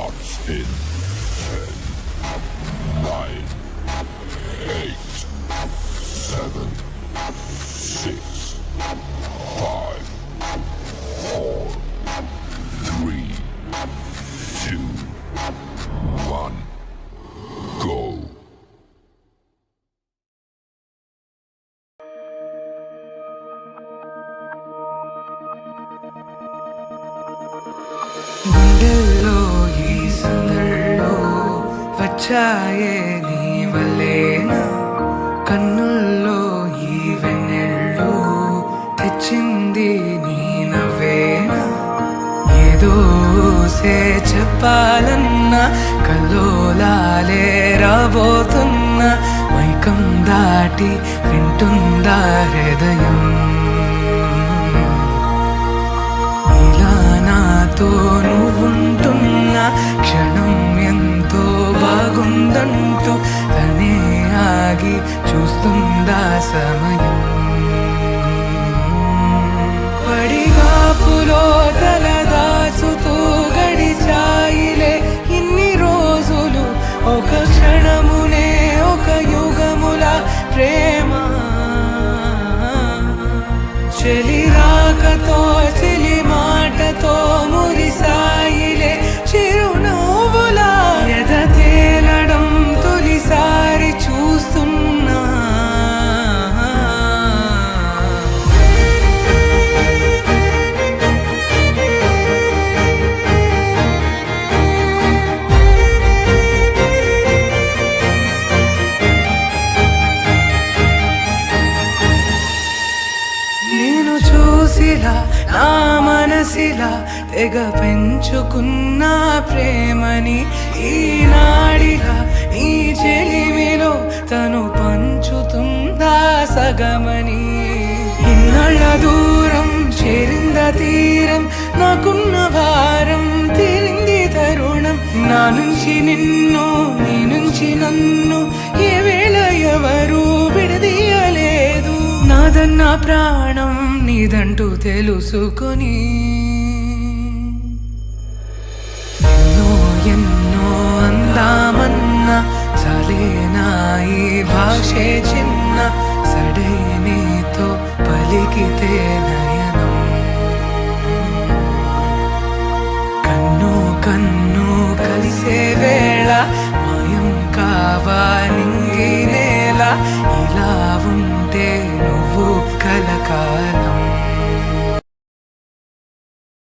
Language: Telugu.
starts in 10, 9, 8, 7, 6, 5, 4, 3, 2, 1, go. గుండెల్లో ఈ సందల్లో వచ్చాయే నీ వల్లేనా, కన్నుల్లో ఈ వెన్నెళ్ళు తెచ్చింది నీ నవ్వేనా. ఏదో చెప్పాలన్నా కల్లోలాలే రాబోతున్నా, మైకం దాటి వింటుందా హృదయం. నాతో నువ్వుంటున్న క్షణం ఎంతో బాగుందంటూ తనే ఆగి చూస్తుందా సమయం. పడిగాపులో తలదాచుతూ గడిచాయిలే ఇన్ని రోజులు, ఒక క్షణమునే ఒక యుగముల ప్రేమ. చెలి రాకతో చెలి మాటతో మురిసాయిలే చిరునవ్వులా, ఎద తేలడం తొలిసారి చూస్తున్నా. నేను చూసిలా నా మనసిలా తెగ పెంచుకున్న ప్రేమని, ఈనాడిలా నీ చెలిమిలో తను పంచుతుందా సగమని. ఇన్నాళ్ళ దూరం చేరింద తీరం, నాకున్న భారం తీరింది తరుణం. నా నుంచి నిన్ను నీ నుంచి నన్ను ఏ వేళ ఎవరు విడదీయలేదు. నాదన్న ప్రాణం నీదంటూ తెలుసుకొని ఎన్నో ఎన్నో అందామన్నా చాలేనా ఈ భాషే చిన్న. సడే నీతో పలికితే నయనం, కన్ను కన్ను కలిసే వేళ మాయం కావాలింగి నేల. ఇలా